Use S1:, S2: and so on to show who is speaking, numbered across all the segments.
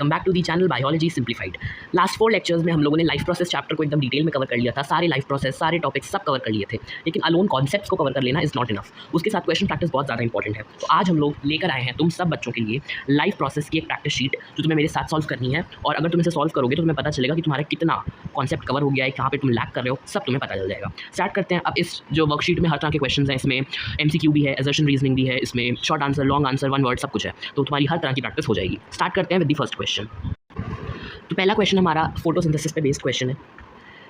S1: Come back to the channel biology simplified. Last 4 lectures में हम लोगों ने लाइफ प्रोसेस चैप्टर को एकदम डिटेल में कवर कर लिया था, सारे लाइफ प्रोसेस, सारे टॉपिक्स सब कवर कर लिए थे। लेकिन अलोन कॉन्सेप्ट्स को कवर कर लेना इज़ नॉट इनफ, उसके साथ क्वेश्चन प्रैक्टिस बहुत ज़्यादा इंपॉर्टेंट है। तो आज हम लोग लेकर आए हैं तुम सब बच्चों के लिए लाइफ प्रोसेस की एक प्रैक्टिस शीट जो तुम्हें मेरे साथ सॉल्व करनी है। और अगर तुम इसे सॉल्व करोगे तो तुम्हें पता चलेगा कि तुम्हारा कितना कॉन्सेप्ट कवर हो गया है, कहाँ पे तुम लैक कर रहे हो, सब तुम्हें पता चल जाएगा। स्टार्ट करते हैं। अब इस जो वर्कशीट में हर तरह के क्वेश्चन हैं, इसमें MCQ भी है, असर्शन रीजनिंग भी है, इसमें short answer, long answer, one word सब कुछ है, तो तुम्हारी हर तरह की प्रैक्टिस हो जाएगी। स्टार्ट करते हैं विद द फर्स्ट क्वेश्चन। तो पहला क्वेश्चन हमारा फोटोसिंथेसिस पे बेस्ड क्वेश्चन है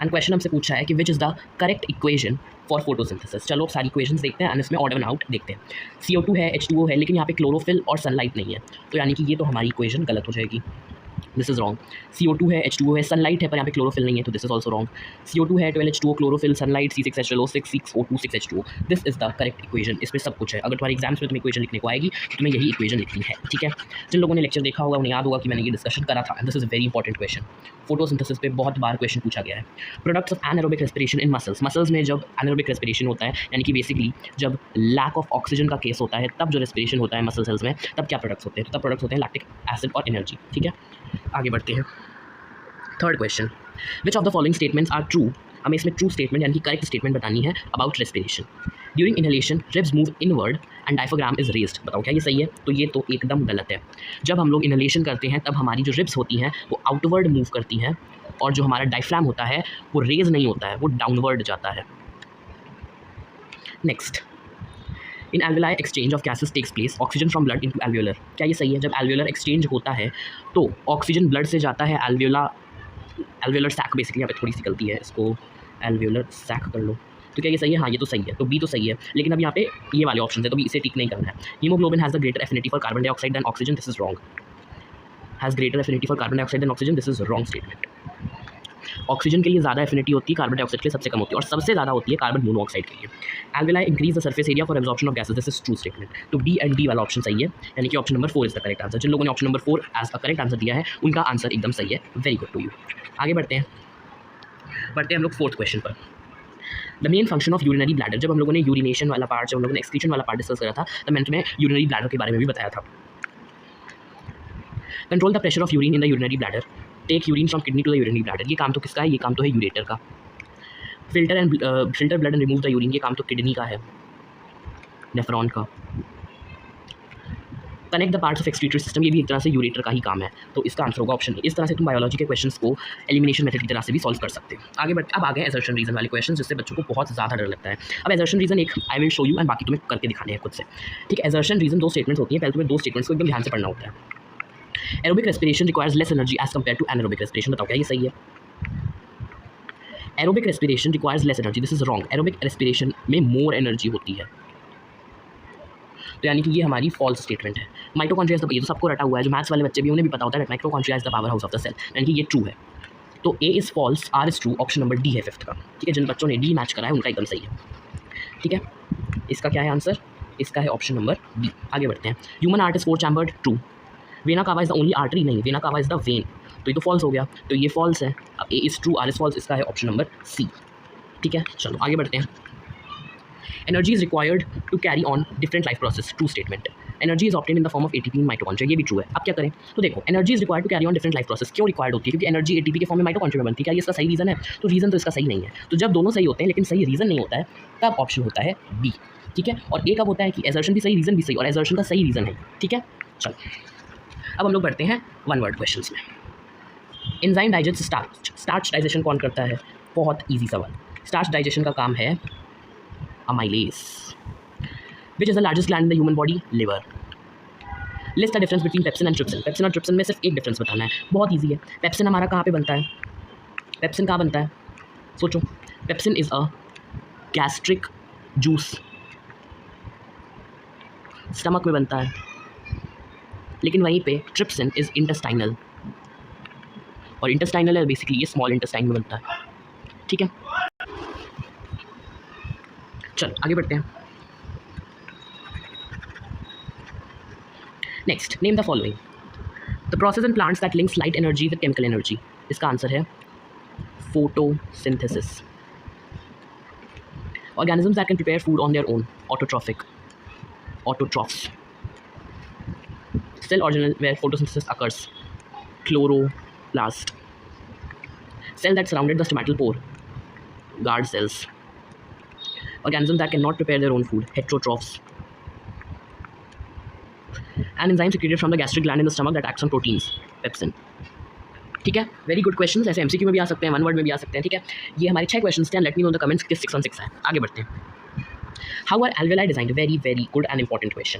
S1: एंड क्वेश्चन हमसे पूछा है कि which is the correct equation for photosynthesis. चलो सारी इक्वेशंस देखते हैं एंड इसमें ऑर्डर एंड आउट देखते हैं। CO2 है, H2O है, लेकिन यहाँ पे क्लोरोफिल और सनलाइट नहीं है, तो यानी कि ये तो हमारी इक्वेशन गलत हो जाएगी। This is wrong. CO2 है, H2O है, सनलाइट है, पर यहाँ पे क्लोरोफिल नहीं है, तो this is also wrong. CO2 है, 12H2O, chlorophyll, sunlight, C6H12O, 6O2, 6H2O। This is the correct equation. इसमें सब कुछ है। अगर तुम्हारे एग्जाम्स में तुम्हें इक्वेशन लिखने को आएगी तो तुम्हें यही इक्वेशन लिखनी है, ठीक है। जिन लोगों ने लेक्चर देखा होगा उन्हें याद होगा कि मैंने ये डिस्कशन करा था। This is a very important question. Photosynthesis पे बहुत बार क्वेश्चन पूछा गया है। Products of anaerobic respiration in muscles. Muscles में जब एनारोबिक रेस्पिरेशन होता है, यानी कि बेसिकली जब लैक ऑफ ऑक्सीजन का केस होता है, तब जो रेस्पिरेशन होता है मसल सेल्स में, तब क्या प्रोडक्ट्स होते हैं? तो तब प्रोडक्ट्स होते हैं लैक्टिक एसिड और एनर्जी, ठीक है। आगे बढ़ते हैं। Third question, which of the following statements are true. हमें इसमें ट्रू स्टेटमेंट यानी कि करेक्ट स्टेटमेंट बतानी है about respiration. During inhalation ribs move inward and diaphragm is raised. बताओ क्या ये सही है? तो ये तो एकदम गलत है। जब हम लोग इनहेलेशन करते हैं तब हमारी जो रिब्स होती हैं वो आउटवर्ड मूव करती हैं, और जो हमारा डायफ्राम होता है वो रेज नहीं होता है, वो डाउनवर्ड जाता है। Next, in alveoli exchange of gases takes place, oxygen from blood into alveolar. क्या ये सही है? जब एल्वेलर एक्सचेंज होता है तो ऑक्सीजन ब्लड से जाता है एल्वेलर सैक, बेसिकली यहाँ पे थोड़ी सी गलती है, इसको एल्वेलर सैक कर लो। तो क्या ये सही है? हाँ, ये तो सही है, तो बी तो सही है। लेकिन अब यहाँ पे ये वाले ऑप्शन है, तो भी इसे टिक नहीं करना है। Haemoglobin has the greater affinity for carbon dioxide than oxygen. This is wrong. Has greater affinity for carbon dioxide than oxygen. This is wrong statement. Oxygen के लिए ज़्यादा एफिनिटी होती है, कार्बन डाइऑक्साइड के लिए सबसे कम होती है, और सबसे ज़्यादा होती है कार्बन मोनोऑक्साइड के लिए। Alveoli increase the surface area for absorption of gases. This is true statement. तो बी एंड डी वाला ऑप्शन सही है, यानी कि option number 4 is the correct answer. जिन लोगों ने option number 4 as a correct answer दिया है उनका आंसर एकदम सही है। Very good to you. आगे बढ़ते हैं हम लोग फोर्थ क्वेश्चन पर। The main function of urinary bladder. जब हम लोगों ने यूरिनेशन वाला पार्ट, जब हम लोगों ने एक्सक्रीशन वाला पार्ट डिस्कस करा था, तब मैंने तुम्हें यूरिनरी ब्लैडर के बारे में भी बताया था। Control the pressure of urine in the urinary bladder, take urine from kidney to the urinary bladder. ये काम तो किसका है? ये काम तो है यूरेटर का। Filter blood and remove the urine, ये काम तो किडनी का है, नेफ्रॉन का। Connect the parts of excretory system, ये भी एक तरह से यूरेटर का ही काम है, तो इसका आंसर होगा ऑप्शन ए। इस तरह से तुम बायोलॉजी के क्वेश्चंस को एलिमिनेशन मेथड की तरह से भी सॉल्व कर सकते हो। आगे बढ़ते, अब आ गए असर्शन रीजन वाले क्वेश्चन, जिससे बच्चों को बहुत ज़्यादा डर लगता है। अब असर्शन रीजन एक I will show you and बाकी तुम्हें करके दिखाने हैं खुद से, ठीक है। असर्शन रीजन 2 स्टेटमेंट्स होती हैं, पहले तुम्हें 2 स्टेटमेंट्स को एकदम ध्यान से पढ़ना होता है। Aerobic respiration requires less energy as compare to anaerobic respiration. बताओ क्या ये सही है? Aerobic respiration requires less energy. This is wrong. Aerobic respiration में मोर एनर्जी होती है, तो यानी कि ये हमारी फॉल्स स्टेटमेंट है। माइटोकॉन्ड्रिया इज द, ये तो सबको रटा हुआ है, जो मैथ्स वाले बच्चे भी उन्हें भी पता होता है, mitochondria is the power house of the cell, यानी कि ये ट्रू है। तो A is false, R is true, option number D है 5th का, ठीक है। जिन बच्चों ने डी मैच करा है उनका एकदम सही है, ठीक है। इसका क्या है आंसर? इसका है ऑप्शन नंबर बी। आगे बढ़ते हैं। Human heart is 4 chambered, true. Vena cava is the only artery, नहीं, vena cava is the vein, तो ये तो फॉल्स हो गया, तो ये फॉल्स है। अब A is true, R is false, इसका है ऑप्शन नंबर सी, ठीक है। चलो आगे बढ़ते हैं। Energy is required to carry on different life process, true statement. Energy is obtain in the form of ATP in mitochondria, ये भी ट्रू है। अब क्या करें? तो देखो, energy is required to carry on different life process क्यों required होती है? क्योंकि एनर्जी ATP के फॉर्म में माइटोकॉन्ड्रिया में बनती है। क्या ये इसका सही रीजन है? तो रीजन तो इसका सही नहीं है। तो जब दोनों सही होते हैं लेकिन सही रीजन नहीं होता है, तब ऑप्शन होता है बी, ठीक है। और ए कब होता है कि एजर्शन भी सही, रीजन भी सही, और एजर्शन का सही रीजन है, ठीक है। चलो अब हम लोग बढ़ते हैं वन वर्ड क्वेश्चंस में। Enzyme digest starch. Starch digestion कौन करता है? बहुत ईजी सवाल। स्टार्च डाइजेशन का काम है amylase. Which is the largest gland in the human body? Liver. List the difference between pepsin and trypsin. Pepsin और ट्रिप्सिन में सिर्फ एक डिफरेंस बताना है, बहुत ईजी है। पेप्सिन हमारा कहाँ पे बनता है? पेप्सिन कहाँ बनता है? सोचो। Pepsin is a gastric juice, stomach में बनता है, लेकिन वहीं पे ट्रिप्सिन इज इंटेस्टाइनल, और इंटेस्टाइनल है बेसिकली ये स्मॉल इंटेस्टाइन में बनता है, ठीक है। चलो आगे बढ़ते हैं। Next, name the following. The process in plants that links light energy with chemical energy. इसका आंसर है photosynthesis. Organisms that can prepare food on their own, autotrophic, autotrophs. Cell organelle where photosynthesis occurs, chloroplast, cell that surrounded the stomatal pore, guard cells, organisms that cannot prepare their own food, heterotrophs, an enzyme secreted from the gastric gland in the stomach that acts on proteins, pepsin. ठीक है, very good question, ऐसे MCQ में भी आ सकते हैं, one word में भी आ सकते हैं। ठीक है, ये हमारे 6 क्वेश्चन थे। Let me know the comments किस 6 on 6 है। आगे बढ़ते हैं। How are alveoli designed, very very good and important question.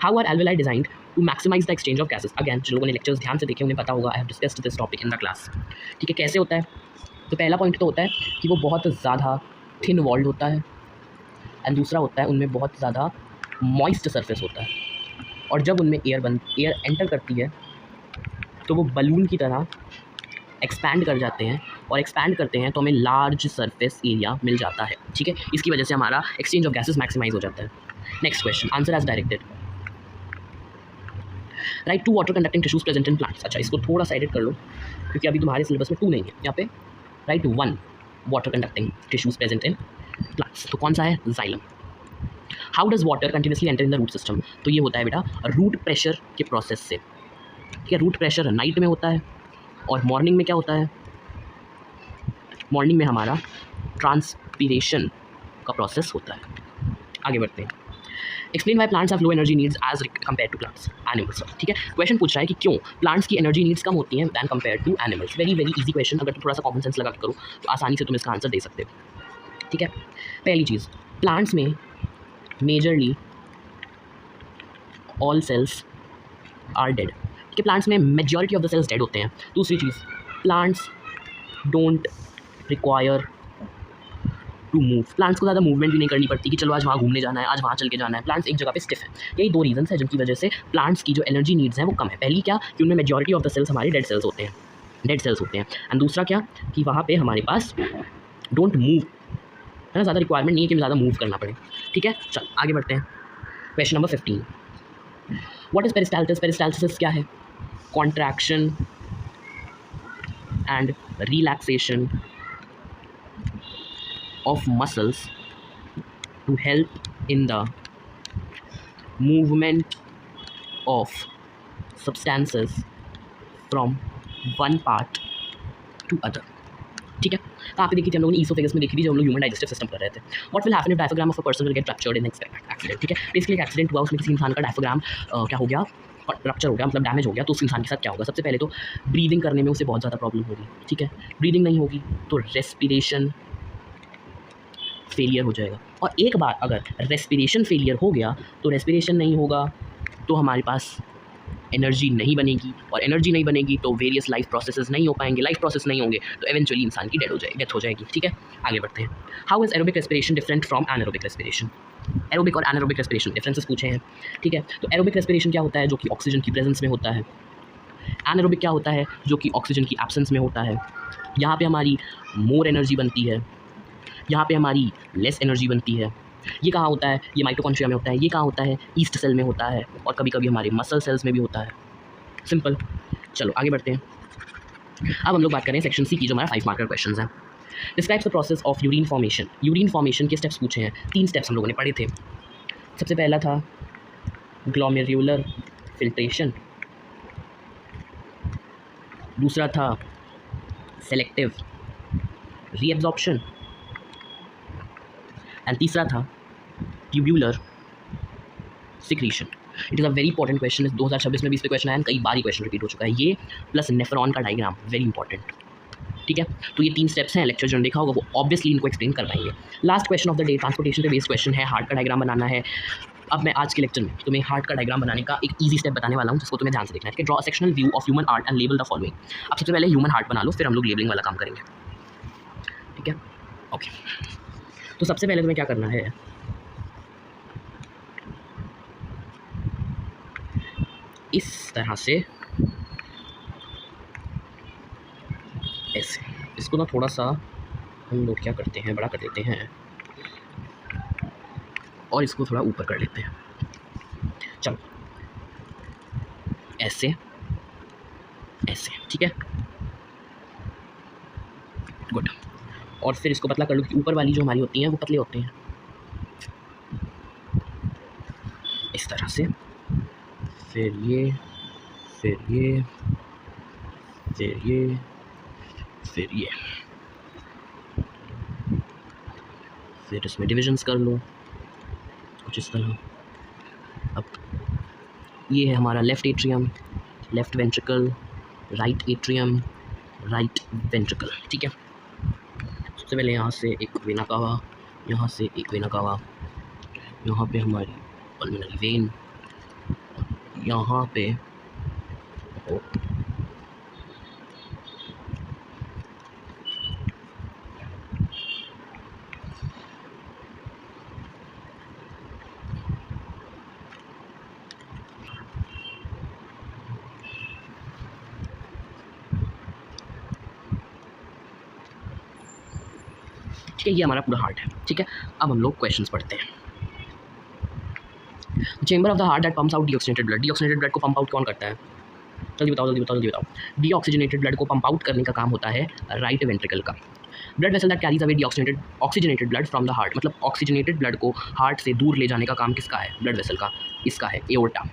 S1: How are alveoli designed to maximise the exchange of gases, again जिन लोगों ने लेक्चर्स ध्यान से देखे उन्हें पता होगा, I have discussed this topic in the class. ठीक है, कैसे होता है? तो पहला पॉइंट तो होता है कि वो बहुत ज़्यादा थिन वॉल्ड होता है, एंड दूसरा होता है उनमें बहुत ज़्यादा मॉइस्ट सरफेस होता है, और जब उनमें एयर एंटर करती है तो वो बलून की तरह एक्सपैंड कर जाते हैं, और एक्सपैंड करते हैं तो हमें लार्ज सरफेस एरिया मिल जाता है। ठीक है, इसकी वजह से हमारा एक्सचेंज ऑफ गैसेस मैक्सिमाइज हो जाता है। Next question, answer as directed. Write 2 water conducting tissues present in plants. अच्छा, इसको थोड़ा सा एडिट कर लो क्योंकि अभी तुम्हारे सिलेबस में 2 नहीं है, यहाँ पे write 1 water conducting tissues present in plants. तो कौन सा है? Xylem. How does water continuously enter in the root system? तो ये होता है बेटा रूट प्रेशर के प्रोसेस से। ठीक है, रूट प्रेशर नाइट में होता है, और मॉर्निंग में क्या होता है? मॉर्निंग में हमारा ट्रांसपीरेशन का प्रोसेस होता है। आगे बढ़ते हैं। Explain why plants have low energy needs as compare to plants animals. ठीक है, क्वेश्चन पूछ रहा है कि क्यों प्लांट्स की एनर्जी नीड्स कम होती हैं than compare to animals. Very very easy question, अगर तुम थोड़ा सा कॉमन सेंस लगा के करो तो आसानी से तुम इसका आंसर दे सकते हो। ठीक है, पहली चीज़, प्लांट्स में majorly all cells are dead. कि प्लांट्स में majority of the cells dead होते हैं। दूसरी चीज़, plants don't require to move. Plants को ज़्यादा मूवमेंट भी नहीं करनी पड़ती कि चलो आज वहाँ घूमने जाना है, आज वहाँ चल के जाना है। प्लांट्स एक जगह पे स्टिफ है। यही 2 रीजंस है जिनकी वजह से प्लांट्स की जो एनर्जी नीड्स हैं वो कम है। पहली क्या कि उनमें मेजॉरिटी ऑफ द सेल्स हमारे डेड सेल्स होते हैं, एंड दूसरा क्या कि वहाँ पे हमारे पास डोंट मूव है ना, ज़्यादा रिक्वायरमेंट नहीं है कि ज़्यादा मूव करना पड़े। ठीक है, चल आगे बढ़ते हैं। Question number 15, what is peristalsis? Peristalsis क्या है? Contraction and relaxation of muscles to help in the movement of substances from one part to other. ठीक है, कहाँ पे देखी थी हम लोगों ने? ईसोफेगस में देखी थी जब हम लोग ह्यूमन डाइजेस्टिव सिस्टम कर रहे थे। What will happen if diaphragm of a person will get ruptured in accident? ठीक है, बेसिकली एक एक्सीडेंट हुआ, उसमें किसी इंसान का डायफ्राम क्या हो गया? रप्चर हो गया, मतलब डैमेज हो गया। तो उस इंसान के साथ क्या होगा? सबसे पहले तो ब्रीदिंग करने में उसे बहुत ज़्यादा प्रॉब्लम होगी। ठीक है, ब्रीदिंग नहीं होगी तो रेस्पिरेशन फेलियर हो जाएगा, और एक बार अगर रेस्पिरेशन फेलियर हो गया तो रेस्पिरेशन नहीं होगा तो हमारे पास एनर्जी नहीं बनेगी, और एनर्जी नहीं बनेगी तो वेरियस लाइफ प्रोसेसेस नहीं हो पाएंगे। लाइफ प्रोसेस नहीं होंगे तो एवेंचुअली इंसान की डेथ हो जाएगी। ठीक है, आगे बढ़ते हैं। How is aerobic respiration different from anaerobic respiration? Aerobic और एनारोबिक रेस्पिरेशन डिफरेंसेस पूछे हैं। ठीक है, तो एरोबिक रेस्पिरेशन क्या होता है? जो कि ऑक्सीजन की प्रेजेंस में होता है। एनारोबिक क्या होता है? जो कि ऑक्सीजन की एब्सेंस में होता है। यहाँ पे हमारी मोर एनर्जी बनती है, यहाँ पे हमारी लेस एनर्जी बनती है। ये कहाँ होता है? ये माइटोकॉन्ड्रिया में होता है। ये कहाँ होता है? ईस्ट सेल में होता है, और कभी कभी हमारे मसल सेल्स में भी होता है। सिंपल। चलो आगे बढ़ते हैं। अब हम लोग बात करें सेक्शन सी की, जो हमारा 5 मार्कर क्वेश्चन है। Describes the process of urine formation. Urine formation के स्टेप्स पूछे हैं। 3 स्टेप्स हम लोगों ने पढ़े थे। सबसे पहला था ग्लोमेरुलर फिल्ट्रेशन, दूसरा था सेलेक्टिव रीएब्जॉर्प्शन, एंड तीसरा था tubular secretion. It is a very important question. 2026 में भी इस पे क्वेश्चन आया, कई बार ही क्वेश्चन रिपीट हो चुका है। ये प्लस नेफ्रॉन का डायग्राम वेरी इंपॉर्टेंट। ठीक है, तो ये 3 स्टेप्स हैं। लेक्चर जो देखा होगा वो ऑब्वियसली इनको एक्सप्लेन कर पाएंगे। Last question of the day transportation पे बेस्ड क्वेश्चन है। हार्ट का डायग्राम बनाना है। अब मैं आज के लेक्चर में तुम्हें हार्ट का डायग्राम बनाने का एक ईजी स्टेप बताने वाला हूँ, जिसको तुम्हें ध्यान से देखना है। Draw a sectional view of human heart and label the following. अब सबसे पहले ह्यूमन हार्ट बना लो, फिर हम लोग लेबलिंग वाला काम करेंगे। ठीक है, ओके। तो सबसे पहले तुम्हें क्या करना है, इस तरह से ऐसे इसको ना थोड़ा सा हम लोग क्या करते हैं, बड़ा कर देते हैं, और इसको थोड़ा ऊपर कर लेते हैं। चलो ऐसे ऐसे, ठीक है, गुड। और फिर इसको पतला कर लो कि ऊपर वाली जो हमारी होती हैं वो पतले होते हैं, इस तरह से। फिर ये फिर ये, फिर इसमें डिविजन्स कर लो कुछ इस तरह। अब ये है हमारा left atrium, left ventricle, right atrium, right ventricle, ठीक है। सबसे पहले यहाँ से एक वेना कावा, यहाँ से एक वेना कावा, यहाँ पे हमारी पल्मोनरी वेन, यहाँ पे ठीक है, ये हमारा पूरा हार्ट है, ठीक है। अब हम लोग क्वेश्चंस पढ़ते हैं। Chamber of the heart that pumps out deoxygenated blood, deoxygenated blood को पंप आउट कौन करता है? जल्दी बताओ जल्दी बताओ जल्दी बताओ। डीऑक्सीजनेटेड ब्लड को पंप आउट करने का काम होता है राइट वेंट्रिकल का। Blood vessel that carries away oxygenated blood from the heart, मतलब ऑक्सीजनेटेड ब्लड को हार्ट से दूर ले जाने का काम किसका है? ब्लड वेसल का, इसका है aorta.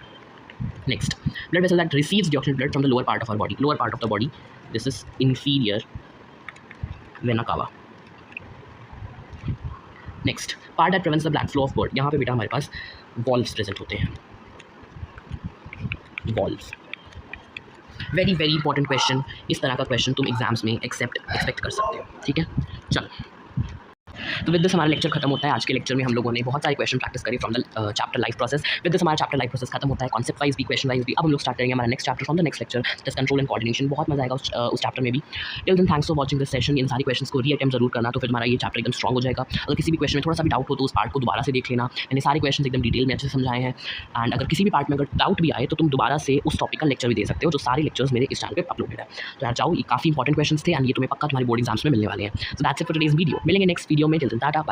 S1: Next, blood vessel that receives deoxygenated blood from the lower part of our body, lower part of the body, this is inferior vena cava. Next, part that prevents the blood flow of blood, यहाँ पे बेटा हमारे पास valves present होते हैं, valves. Very very important question, इस तरह का क्वेश्चन तुम एग्जाम्स में एक्सपेक्ट कर सकते हो, ठीक है। चलो, तो विद दिस हमारा लेक्चर खत्म होता है। आज के लेक्चर में हम लोगों ने बहुत सारे क्वेश्चन प्रैक्टिस करी from the chapter life process. With this हमारा चैप्टर लाइफ प्रोसेस खत्म होता है, कॉन्सेप्ट वाइज भी, क्वेश्चन वाइज भी। अब हम लोग स्टार्ट करेंगे हमारा next chapter from the next lecture, that's control and coordination. बहुत मजा आएगा उस चैप्टर में भी। Till then thanks for watching this session. इन सारी क्वेश्चंस को रीअटेम्प्ट जरूर करना, तो फिर हमारा ये चैप्टर एकदम स्ट्रॉन्ग हो जाएगा। अगर किसी भी क्वेश्चन में थोड़ा सा भी डाउट हो तो उस पार्ट को दोबारा से देख लेना। मैंने सारे क्वेश्चन एकदम डिटेल में अच्छे से समझाए हैं। एंड अगर किसी भी पार्ट में अगर डाउट भी आए तो तुम दोबारा से उस टॉपिक का लेक्चर भी दे सकते हो, जो सारे लेक्चर्स मेरे इस चैनल पे अपलोडेड है। तो यार जाओ, ये काफी इंपॉर्टेंट क्वेश्चन थे एंड ये तुम्हें पक्का तुम्हारी बोर्ड एग्जाम्स में मिलने वाले हैं। So that's it for today's video. मिलेंगे नेक्स्ट वीडियो में। Till then tata bye.